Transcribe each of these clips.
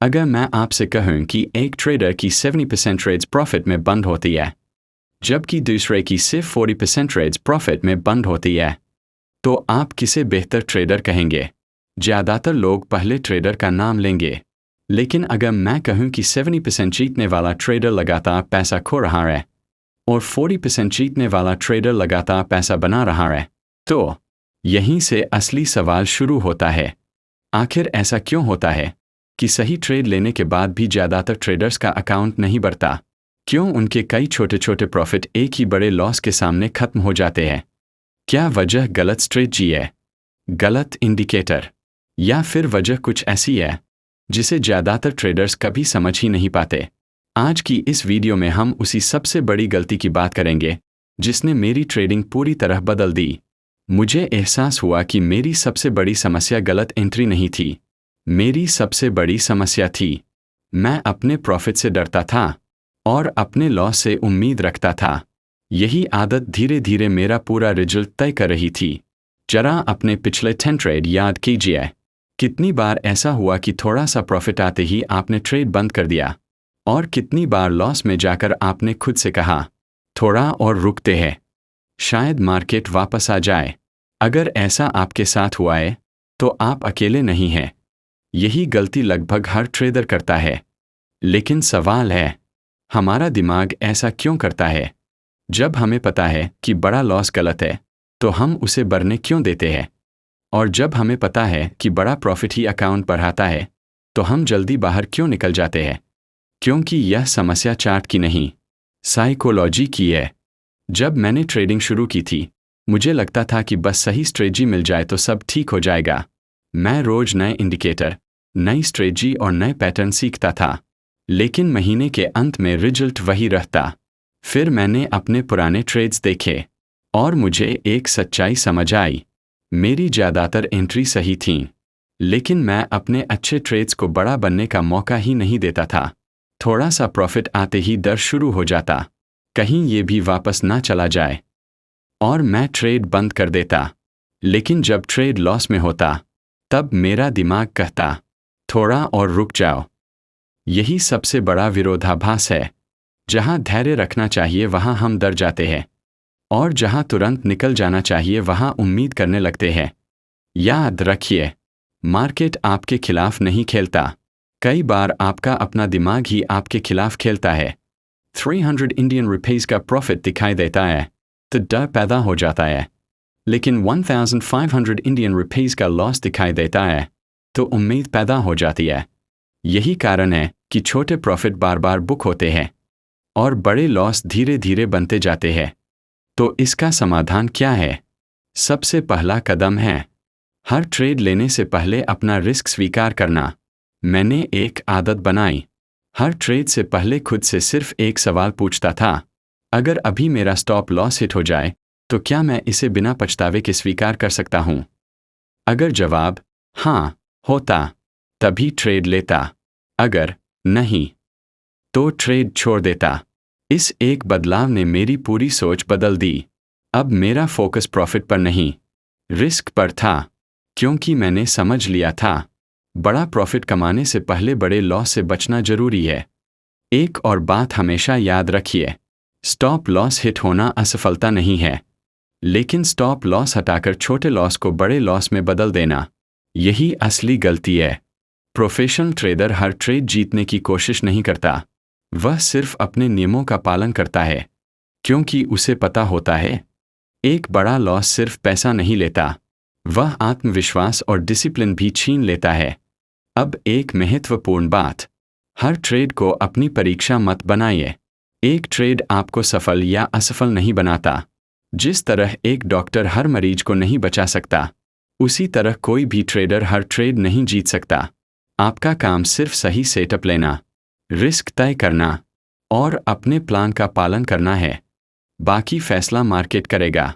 अगर मैं आपसे कहूं कि एक ट्रेडर की 70% ट्रेड्स प्रॉफिट में बंद होती है, जबकि दूसरे की सिर्फ 40% ट्रेड्स प्रॉफिट में बंद होती है, तो आप किसे बेहतर ट्रेडर कहेंगे? ज़्यादातर लोग पहले ट्रेडर का नाम लेंगे, लेकिन अगर मैं कहूं कि 70% जीतने वाला ट्रेडर लगातार पैसा खो रहा है और 40% जीतने वाला ट्रेडर लगातार पैसा बना रहा है, तो यहीं से असली सवाल शुरू होता है। आखिर ऐसा क्यों होता है कि सही ट्रेड लेने के बाद भी ज़्यादातर ट्रेडर्स का अकाउंट नहीं बढ़ता? क्यों उनके कई छोटे छोटे प्रॉफिट एक ही बड़े लॉस के सामने खत्म हो जाते हैं? क्या वजह गलत स्ट्रेटजी है, गलत इंडिकेटर, या फिर वजह कुछ ऐसी है जिसे ज़्यादातर ट्रेडर्स कभी समझ ही नहीं पाते? आज की इस वीडियो में हम उसी सबसे बड़ी गलती की बात करेंगे जिसने मेरी ट्रेडिंग पूरी तरह बदल दी। मुझे एहसास हुआ कि मेरी सबसे बड़ी समस्या गलत एंट्री नहीं थी। मेरी सबसे बड़ी समस्या थी, मैं अपने प्रॉफिट से डरता था और अपने लॉस से उम्मीद रखता था। यही आदत धीरे धीरे मेरा पूरा रिजल्ट तय कर रही थी। जरा अपने पिछले 10 ट्रेड याद कीजिए। कितनी बार ऐसा हुआ कि थोड़ा सा प्रॉफिट आते ही आपने ट्रेड बंद कर दिया, और कितनी बार लॉस में जाकर आपने खुद से कहा, थोड़ा और रुकते हैं, शायद मार्केट वापस आ जाए। अगर ऐसा आपके साथ हुआ है तो आप अकेले नहीं हैं। यही गलती लगभग हर ट्रेडर करता है। लेकिन सवाल है, हमारा दिमाग ऐसा क्यों करता है? जब हमें पता है कि बड़ा लॉस गलत है, तो हम उसे बढ़ने क्यों देते हैं? और जब हमें पता है कि बड़ा प्रॉफिट ही अकाउंट बढ़ाता है, तो हम जल्दी बाहर क्यों निकल जाते हैं? क्योंकि यह समस्या चार्ट की नहीं, साइकोलॉजी की है। जब मैंने ट्रेडिंग शुरू की थी, मुझे लगता था कि बस सही स्ट्रेटजी मिल जाए तो सब ठीक हो जाएगा। मैं रोज नए इंडिकेटर, नई स्ट्रेटजी और नए पैटर्न सीखता था, लेकिन महीने के अंत में रिजल्ट वही रहता। फिर मैंने अपने पुराने ट्रेड्स देखे और मुझे एक सच्चाई समझ आई। मेरी ज़्यादातर एंट्री सही थीं, लेकिन मैं अपने अच्छे ट्रेड्स को बड़ा बनने का मौका ही नहीं देता था। थोड़ा सा प्रॉफिट आते ही डर शुरू हो जाता, कहीं ये भी वापस ना चला जाए, और मैं ट्रेड बंद कर देता। लेकिन जब ट्रेड लॉस में होता, तब मेरा दिमाग कहता, थोड़ा और रुक जाओ। यही सबसे बड़ा विरोधाभास है। जहां धैर्य रखना चाहिए वहां हम डर जाते हैं, और जहां तुरंत निकल जाना चाहिए वहां उम्मीद करने लगते हैं। याद रखिए, मार्केट आपके खिलाफ नहीं खेलता। कई बार आपका अपना दिमाग ही आपके खिलाफ खेलता है। 300 इंडियन रुपीस का प्रॉफिट दिखाई देता है तो डर पैदा हो जाता है, लेकिन 1500 इंडियन रुपीस का लॉस दिखाई देता है तो उम्मीद पैदा हो जाती है। यही कारण है कि छोटे प्रॉफिट बार बार बुक होते हैं और बड़े लॉस धीरे धीरे बनते जाते हैं। तो इसका समाधान क्या है? सबसे पहला कदम है, हर ट्रेड लेने से पहले अपना रिस्क स्वीकार करना। मैंने एक आदत बनाई। हर ट्रेड से पहले खुद से सिर्फ एक सवाल पूछता था, अगर अभी मेरा स्टॉप लॉस हिट हो जाए तो क्या मैं इसे बिना पछतावे के स्वीकार कर सकता हूं? अगर जवाब हाँ होता, तभी ट्रेड लेता। अगर नहीं, तो ट्रेड छोड़ देता। इस एक बदलाव ने मेरी पूरी सोच बदल दी। अब मेरा फोकस प्रॉफिट पर नहीं, रिस्क पर था, क्योंकि मैंने समझ लिया था, बड़ा प्रॉफिट कमाने से पहले बड़े लॉस से बचना जरूरी है। एक और बात हमेशा याद रखिए, स्टॉप लॉस हिट होना असफलता नहीं है, लेकिन स्टॉप लॉस हटाकर छोटे लॉस को बड़े लॉस में बदल देना, यही असली गलती है। प्रोफेशनल ट्रेडर हर ट्रेड जीतने की कोशिश नहीं करता, वह सिर्फ अपने नियमों का पालन करता है, क्योंकि उसे पता होता है, एक बड़ा लॉस सिर्फ पैसा नहीं लेता, वह आत्मविश्वास और डिसिप्लिन भी छीन लेता है। अब एक महत्वपूर्ण बात, हर ट्रेड को अपनी परीक्षा मत बनाइए। एक ट्रेड आपको सफल या असफल नहीं बनाता। जिस तरह एक डॉक्टर हर मरीज को नहीं बचा सकता, उसी तरह कोई भी ट्रेडर हर ट्रेड नहीं जीत सकता। आपका काम सिर्फ सही सेटअप लेना, रिस्क तय करना और अपने प्लान का पालन करना है। बाकी फैसला मार्केट करेगा।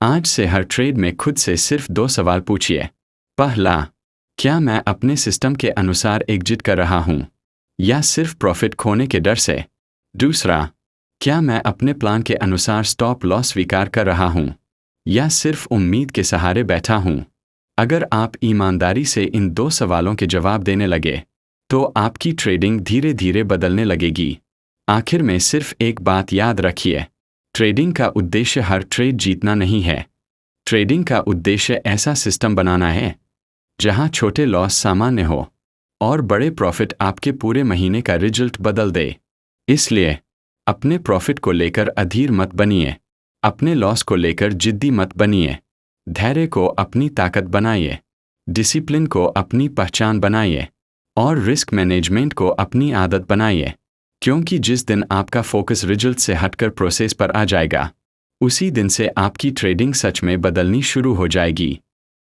आज से हर ट्रेड में खुद से सिर्फ 2 सवाल पूछिए। पहला, क्या मैं अपने सिस्टम के अनुसार एग्जिट कर रहा हूं, या सिर्फ प्रॉफिट खोने के डर से? दूसरा, क्या मैं अपने प्लान के अनुसार स्टॉप लॉस स्वीकार कर रहा हूं, या सिर्फ उम्मीद के सहारे बैठा हूं? अगर आप ईमानदारी से इन 2 सवालों के जवाब देने लगे, तो तो आपकी ट्रेडिंग धीरे धीरे बदलने लगेगी। आखिर में सिर्फ एक बात याद रखिए, ट्रेडिंग का उद्देश्य हर ट्रेड जीतना नहीं है। ट्रेडिंग का उद्देश्य ऐसा सिस्टम बनाना है जहां छोटे लॉस सामान्य हो और बड़े प्रॉफिट आपके पूरे महीने का रिजल्ट बदल दे। इसलिए अपने प्रॉफिट को लेकर अधीर मत बनिए, अपने लॉस को लेकर जिद्दी मत बनिए। धैर्य को अपनी ताकत बनाइए, डिसिप्लिन को अपनी पहचान बनाइए और रिस्क मैनेजमेंट को अपनी आदत बनाइए। क्योंकि जिस दिन आपका फोकस रिजल्ट से हटकर प्रोसेस पर आ जाएगा, उसी दिन से आपकी ट्रेडिंग सच में बदलनी शुरू हो जाएगी।